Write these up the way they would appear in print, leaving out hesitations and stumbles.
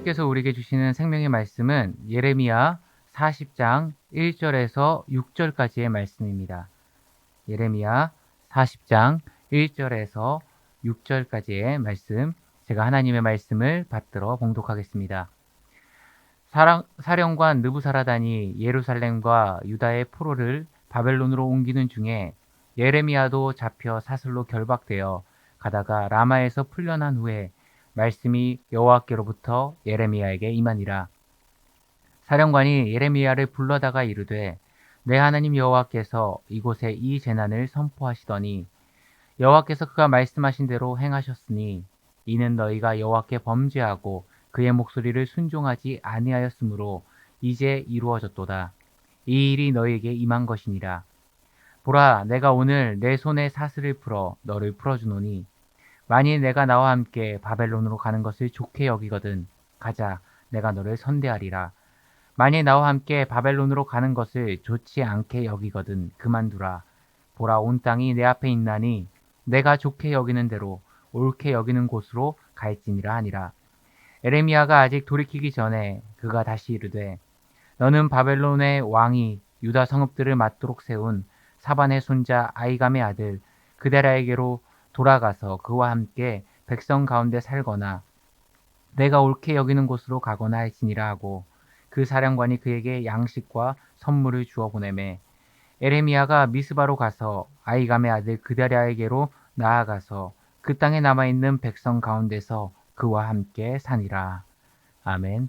하나님께서 우리에게 주시는 생명의 말씀은 예레미야 40장 1절에서 6절까지의 말씀입니다. 예레미야 40장 1절에서 6절까지의 말씀, 제가 하나님의 말씀을 받들어 봉독하겠습니다. 사령관 느부사라단이 예루살렘과 유다의 포로를 바벨론으로 옮기는 중에 예레미야도 잡혀 사슬로 결박되어 가다가 라마에서 풀려난 후에 말씀이 여호와께로부터 예레미야에게 임하니라. 사령관이 예레미야를 불러다가 이르되 내 하나님 여호와께서 이곳에 이 재난을 선포하시더니 여호와께서 그가 말씀하신 대로 행하셨으니 이는 너희가 여호와께 범죄하고 그의 목소리를 순종하지 아니하였으므로 이제 이루어졌도다. 이 일이 너희에게 임한 것이니라. 보라, 내가 오늘 내 손에 사슬을 풀어 너를 풀어주노니 만일 내가 나와 함께 바벨론으로 가는 것을 좋게 여기거든 가자, 내가 너를 선대하리라. 만일 나와 함께 바벨론으로 가는 것을 좋지 않게 여기거든 그만두라. 보라, 온 땅이 내 앞에 있나니 내가 좋게 여기는 대로 옳게 여기는 곳으로 갈지니라 하니라. 에레미야가 아직 돌이키기 전에 그가 다시 이르되 너는 바벨론의 왕이 유다 성읍들을 맞도록 세운 사반의 손자 아이감의 아들 그데라에게로 돌아가서 그와 함께 백성 가운데 살거나 내가 옳게 여기는 곳으로 가거나 할지니라 하고 그 사령관이 그에게 양식과 선물을 주어 보내매 에레미야가 미스바로 가서 아이감의 아들 그데라에게로 나아가서 그 땅에 남아있는 백성 가운데서 그와 함께 사니라. 아멘.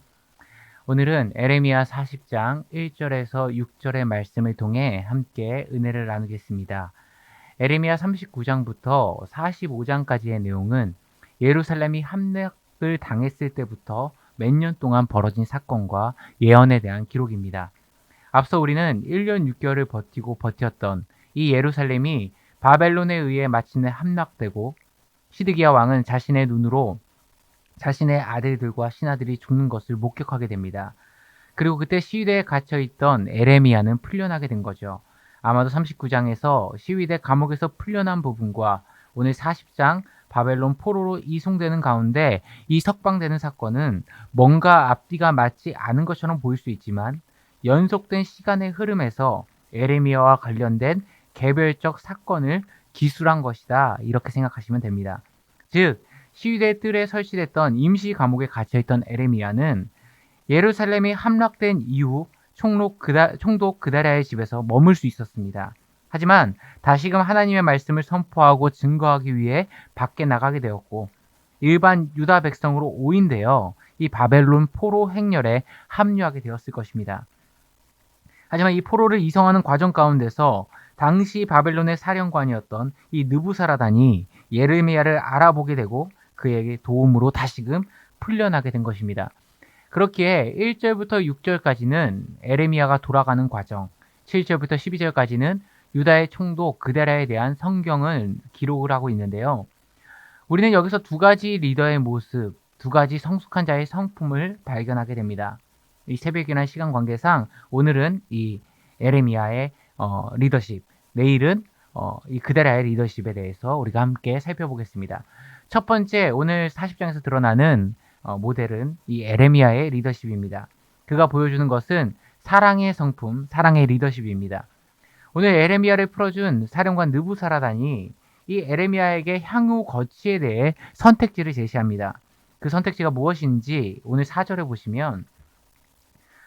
오늘은 에레미야 40장 1절에서 6절의 말씀을 통해 함께 은혜를 나누겠습니다. 에레미야 39장부터 45장까지의 내용은 예루살렘이 함락을 당했을 때부터 몇 년 동안 벌어진 사건과 예언에 대한 기록입니다. 앞서 우리는 1년 6개월을 버텼던 이 예루살렘이 바벨론에 의해 마침내 함락되고 시드기야 왕은 자신의 눈으로 자신의 아들들과 신하들이 죽는 것을 목격하게 됩니다. 그리고 그때 시위대에 갇혀있던 에레미야는 풀려나게 된 거죠. 아마도 39장에서 시위대 감옥에서 풀려난 부분과 오늘 40장 바벨론 포로로 이송되는 가운데 이 석방되는 사건은 뭔가 앞뒤가 맞지 않은 것처럼 보일 수 있지만 연속된 시간의 흐름에서 에레미야와 관련된 개별적 사건을 기술한 것이다, 이렇게 생각하시면 됩니다. 즉 시위대 뜰에 설치됐던 임시 감옥에 갇혀있던 에레미야는 예루살렘이 함락된 이후 총독 그다랴의 집에서 머물 수 있었습니다. 하지만 다시금 하나님의 말씀을 선포하고 증거하기 위해 밖에 나가게 되었고 일반 유다 백성으로 오인되어 이 바벨론 포로 행렬에 합류하게 되었을 것입니다. 하지만 이 포로를 이송하는 과정 가운데서 당시 바벨론의 사령관이었던 이 느부사라단이 예레미야를 알아보게 되고 그에게 도움으로 다시금 풀려나게 된 것입니다. 그렇기에 1절부터 6절까지는 에레미야가 돌아가는 과정, 7절부터 12절까지는 유다의 총독 그데라에 대한 성경을 기록을 하고 있는데요. 우리는 여기서 두 가지 리더의 모습, 두 가지 성숙한 자의 성품을 발견하게 됩니다. 이 새벽이라는 시간 관계상 오늘은 이 에레미야의 리더십, 내일은 이 그데라의 리더십에 대해서 우리가 함께 살펴보겠습니다. 첫 번째, 오늘 40장에서 드러나는 모델은 이 에레미야의 리더십입니다. 그가 보여주는 것은 사랑의 성품, 사랑의 리더십입니다. 오늘 에레미야를 풀어준 사령관 느부사라단이 이 에레미야에게 향후 거취에 대해 선택지를 제시합니다. 그 선택지가 무엇인지 오늘 4절에 보시면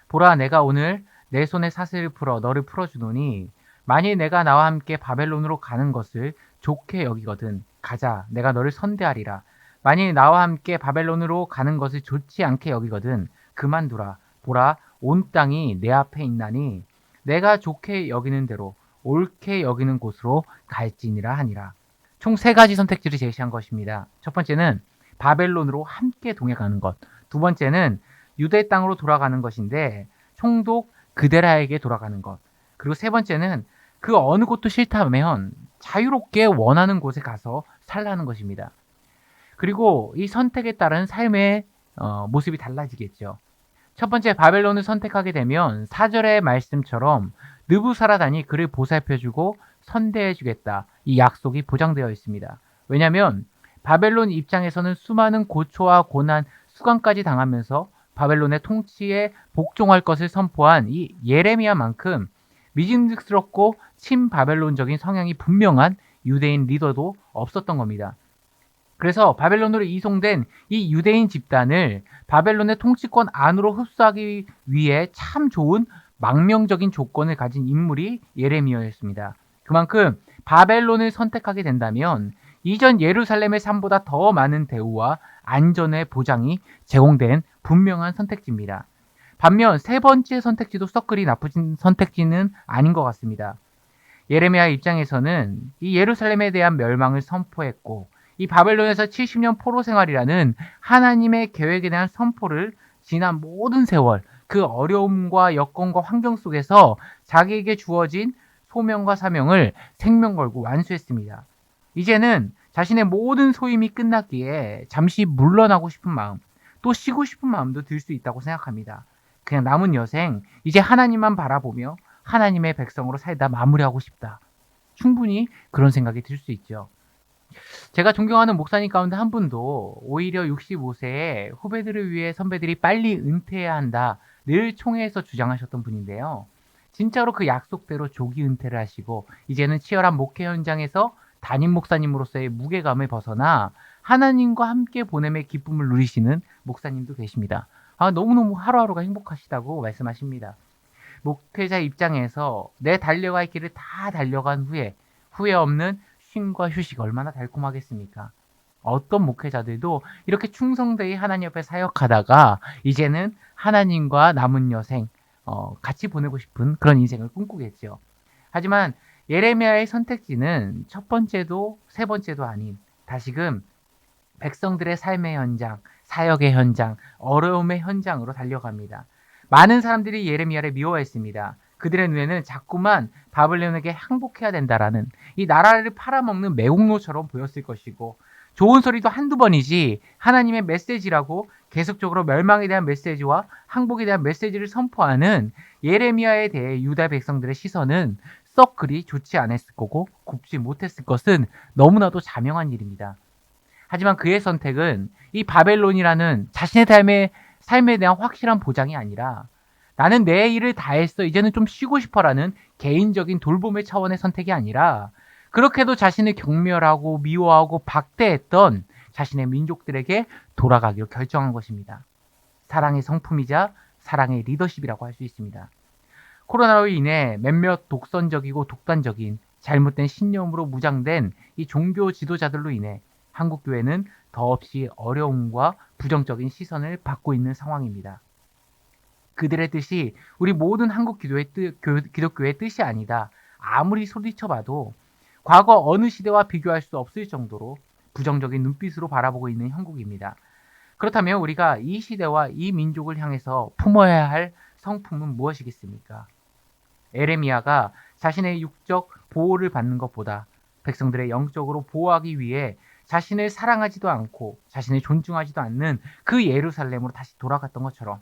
보라, 내가 오늘 내 손에 사슬을 풀어 너를 풀어주노니 만일 내가 나와 함께 바벨론으로 가는 것을 좋게 여기거든 가자, 내가 너를 선대하리라. 만일 나와 함께 바벨론으로 가는 것을 좋지 않게 여기거든 그만두라. 보라, 온 땅이 내 앞에 있나니 내가 좋게 여기는 대로 옳게 여기는 곳으로 갈지니라 하니라. 총 3가지 선택지를 제시한 것입니다. 첫 번째는 바벨론으로 함께 동행하는 것, 두 번째는 유대 땅으로 돌아가는 것인데 총독 그데라에게 돌아가는 것, 그리고 세 번째는 그 어느 곳도 싫다면 자유롭게 원하는 곳에 가서 살라는 것입니다. 그리고 이 선택에 따른 삶의 모습이 달라지겠죠. 첫 번째, 바벨론을 선택하게 되면 4절의 말씀처럼 느부사라단이 그를 보살펴주고 선대해주겠다, 이 약속이 보장되어 있습니다. 왜냐하면 바벨론 입장에서는 수많은 고초와 고난, 수강까지 당하면서 바벨론의 통치에 복종할 것을 선포한 이 예레미야만큼 믿음직스럽고 친바벨론적인 성향이 분명한 유대인 리더도 없었던 겁니다. 그래서 바벨론으로 이송된 이 유대인 집단을 바벨론의 통치권 안으로 흡수하기 위해 참 좋은 망명적인 조건을 가진 인물이 예레미야였습니다. 그만큼 바벨론을 선택하게 된다면 이전 예루살렘의 삶보다 더 많은 대우와 안전의 보장이 제공된 분명한 선택지입니다. 반면 세 번째 선택지도 썩 그리 나쁜 선택지는 아닌 것 같습니다. 예레미야 입장에서는 이 예루살렘에 대한 멸망을 선포했고 이 바벨론에서 70년 포로 생활이라는 하나님의 계획에 대한 선포를 지난 모든 세월 그 어려움과 여건과 환경 속에서 자기에게 주어진 소명과 사명을 생명 걸고 완수했습니다. 이제는 자신의 모든 소임이 끝났기에 잠시 물러나고 싶은 마음, 또 쉬고 싶은 마음도 들 수 있다고 생각합니다. 그냥 남은 여생 이제 하나님만 바라보며 하나님의 백성으로 살다 마무리하고 싶다. 충분히 그런 생각이 들 수 있죠. 제가 존경하는 목사님 가운데 한 분도 오히려 65세에 후배들을 위해 선배들이 빨리 은퇴해야 한다 늘 총회에서 주장하셨던 분인데요. 진짜로 그 약속대로 조기 은퇴를 하시고 이제는 치열한 목회 현장에서 담임 목사님으로서의 무게감을 벗어나 하나님과 함께 보냄의 기쁨을 누리시는 목사님도 계십니다. 너무너무 하루하루가 행복하시다고 말씀하십니다. 목회자 입장에서 내 달려갈 길을 다 달려간 후회 없는 쉼과 휴식 얼마나 달콤하겠습니까? 어떤 목회자들도 이렇게 충성되이 하나님 옆에 사역하다가 이제는 하나님과 남은 여생 같이 보내고 싶은 그런 인생을 꿈꾸겠죠. 하지만 예레미야의 선택지는 첫 번째도 세 번째도 아닌 다시금 백성들의 삶의 현장, 사역의 현장, 어려움의 현장으로 달려갑니다. 많은 사람들이 예레미야를 미워했습니다. 그들의 눈에는 자꾸만 바벨론에게 항복해야 된다라는 이 나라를 팔아먹는 매국노처럼 보였을 것이고 좋은 소리도 한두 번이지 하나님의 메시지라고 계속적으로 멸망에 대한 메시지와 항복에 대한 메시지를 선포하는 예레미야에 대해 유다 백성들의 시선은 썩 그리 좋지 않았을 거고 굽지 못했을 것은 너무나도 자명한 일입니다. 하지만 그의 선택은 이 바벨론이라는 자신의 삶에 대한 확실한 보장이 아니라 나는 내 일을 다 했어 이제는 좀 쉬고 싶어라는 개인적인 돌봄의 차원의 선택이 아니라 그렇게도 자신을 경멸하고 미워하고 박대했던 자신의 민족들에게 돌아가기로 결정한 것입니다. 사랑의 성품이자 사랑의 리더십이라고 할 수 있습니다. 코로나로 인해 몇몇 독선적이고 독단적인 잘못된 신념으로 무장된 이 종교 지도자들로 인해 한국교회는 더없이 어려움과 부정적인 시선을 받고 있는 상황입니다. 그들의 뜻이 우리 모든 한국 기독교의 뜻이 아니다. 아무리 소리쳐봐도 과거 어느 시대와 비교할 수 없을 정도로 부정적인 눈빛으로 바라보고 있는 형국입니다. 그렇다면 우리가 이 시대와 이 민족을 향해서 품어야 할 성품은 무엇이겠습니까? 에레미야가 자신의 육적 보호를 받는 것보다 백성들의 영적으로 보호하기 위해 자신을 사랑하지도 않고 자신을 존중하지도 않는 그 예루살렘으로 다시 돌아갔던 것처럼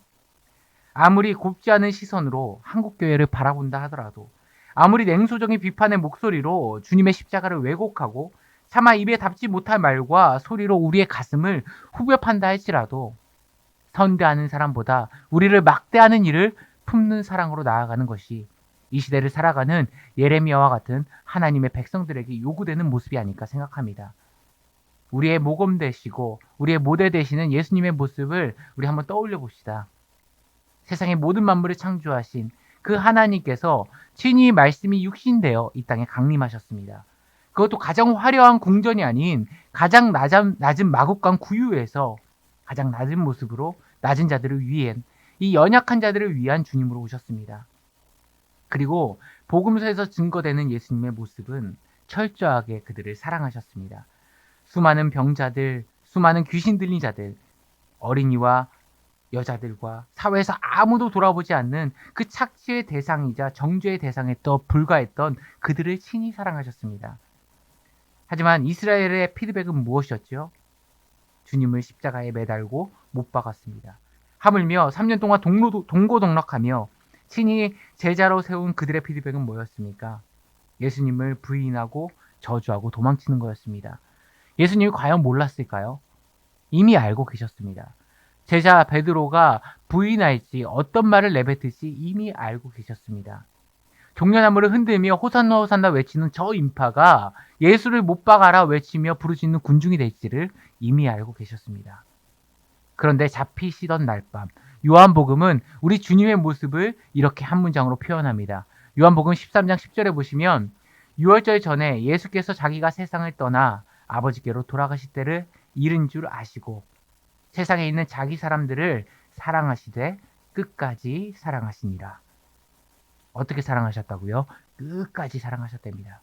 아무리 곱지 않은 시선으로 한국교회를 바라본다 하더라도 아무리 냉소적인 비판의 목소리로 주님의 십자가를 왜곡하고 차마 입에 담지 못할 말과 소리로 우리의 가슴을 후벼 판다 할지라도 선대하는 사람보다 우리를 막대하는 일을 품는 사랑으로 나아가는 것이 이 시대를 살아가는 예레미야와 같은 하나님의 백성들에게 요구되는 모습이 아닐까 생각합니다. 우리의 모범 되시고 우리의 모델 되시는 예수님의 모습을 우리 한번 떠올려 봅시다. 세상의 모든 만물을 창조하신 그 하나님께서 친히 말씀이 육신되어 이 땅에 강림하셨습니다. 그것도 가장 화려한 궁전이 아닌 가장 낮은 마국간 구유에서 가장 낮은 모습으로 낮은 자들을 위한 이 연약한 자들을 위한 주님으로 오셨습니다. 그리고 복음서에서 증거되는 예수님의 모습은 철저하게 그들을 사랑하셨습니다. 수많은 병자들, 수많은 귀신 들린 자들, 어린이와 여자들과 사회에서 아무도 돌아보지 않는 그 착취의 대상이자 정죄의 대상에 불과했던 그들을 친히 사랑하셨습니다. 하지만 이스라엘의 피드백은 무엇이었죠? 주님을 십자가에 매달고 못 박았습니다. 하물며 3년 동안 동고동락하며 친히 제자로 세운 그들의 피드백은 뭐였습니까? 예수님을 부인하고 저주하고 도망치는 거였습니다. 예수님이 과연 몰랐을까요? 이미 알고 계셨습니다. 제자 베드로가 부인할지 어떤 말을 내뱉을지 이미 알고 계셨습니다. 종려나무를 흔들며 호산나 호산나 외치는 저 인파가 예수를 못 박아라 외치며 부르짖는 군중이 될지를 이미 알고 계셨습니다. 그런데 잡히시던 날밤 요한복음은 우리 주님의 모습을 이렇게 한 문장으로 표현합니다. 요한복음 13장 10절에 보시면 6월절 전에 예수께서 자기가 세상을 떠나 아버지께로 돌아가실 때를 이른 줄 아시고 세상에 있는 자기 사람들을 사랑하시되 끝까지 사랑하시니라. 어떻게 사랑하셨다고요? 끝까지 사랑하셨답니다.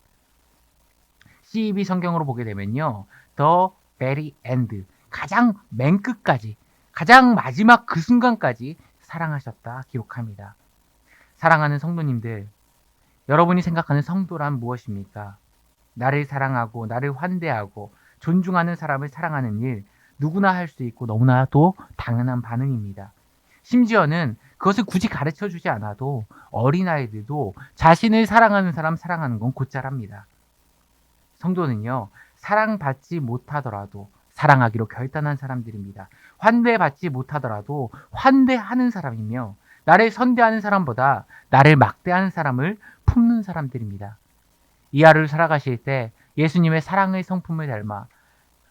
CEB 성경으로 보게 되면요. The very end, 가장 맨 끝까지, 가장 마지막 그 순간까지 사랑하셨다 기록합니다. 사랑하는 성도님들, 여러분이 생각하는 성도란 무엇입니까? 나를 사랑하고 나를 환대하고 존중하는 사람을 사랑하는 일, 누구나 할 수 있고 너무나도 당연한 반응입니다. 심지어는 그것을 굳이 가르쳐 주지 않아도 어린아이들도 자신을 사랑하는 사람 사랑하는 건 곧잘합니다. 성도는요, 사랑받지 못하더라도 사랑하기로 결단한 사람들입니다. 환대받지 못하더라도 환대하는 사람이며 나를 선대하는 사람보다 나를 막대하는 사람을 품는 사람들입니다. 이 하루를 살아가실 때 예수님의 사랑의 성품을 닮아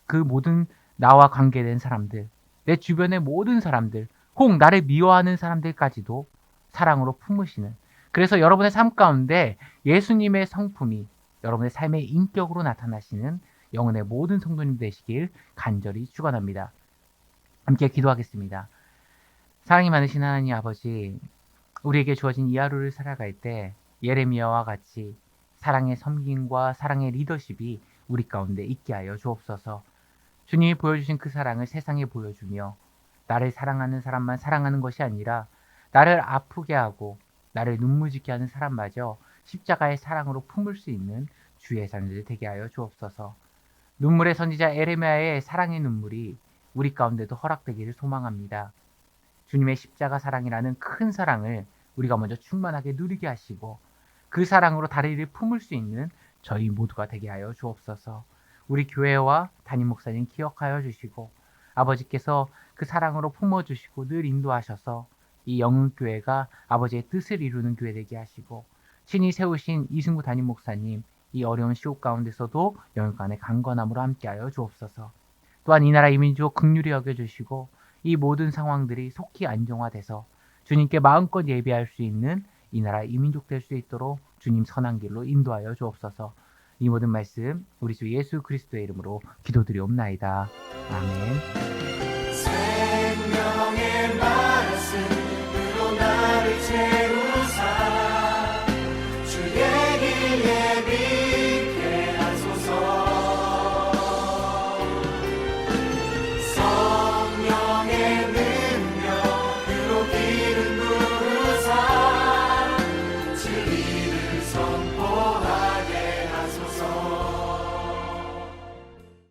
그 모든 나와 관계된 사람들, 내 주변의 모든 사람들, 혹 나를 미워하는 사람들까지도 사랑으로 품으시는, 그래서 여러분의 삶 가운데 예수님의 성품이 여러분의 삶의 인격으로 나타나시는 영혼의 모든 성도님 되시길 간절히 축원합니다. 함께 기도하겠습니다. 사랑이 많으신 하나님 아버지, 우리에게 주어진 이 하루를 살아갈 때 예레미야와 같이 사랑의 섬김과 사랑의 리더십이 우리 가운데 있게 하여 주옵소서. 주님이 보여주신 그 사랑을 세상에 보여주며 나를 사랑하는 사람만 사랑하는 것이 아니라 나를 아프게 하고 나를 눈물 짓게 하는 사람마저 십자가의 사랑으로 품을 수 있는 주의 자녀들 되게 하여 주옵소서. 눈물의 선지자 에레미야의 사랑의 눈물이 우리 가운데도 허락되기를 소망합니다. 주님의 십자가 사랑이라는 큰 사랑을 우리가 먼저 충만하게 누리게 하시고 그 사랑으로 다리를 품을 수 있는 저희 모두가 되게 하여 주옵소서. 우리 교회와 담임 목사님 기억하여 주시고 아버지께서 그 사랑으로 품어주시고 늘 인도하셔서 이 영흥교회가 아버지의 뜻을 이루는 교회 되게 하시고 친히 세우신 이승구 담임 목사님 이 어려운 시국 가운데서도 영육간의 강건함으로 함께하여 주옵소서. 또한 이 나라 이민족 긍휼히 여겨주시고 이 모든 상황들이 속히 안정화돼서 주님께 마음껏 예배할 수 있는 이 나라 이민족 될 수 있도록 주님 선한 길로 인도하여 주옵소서. 이 모든 말씀 우리 주 예수 그리스도의 이름으로 기도드리옵나이다. 아멘.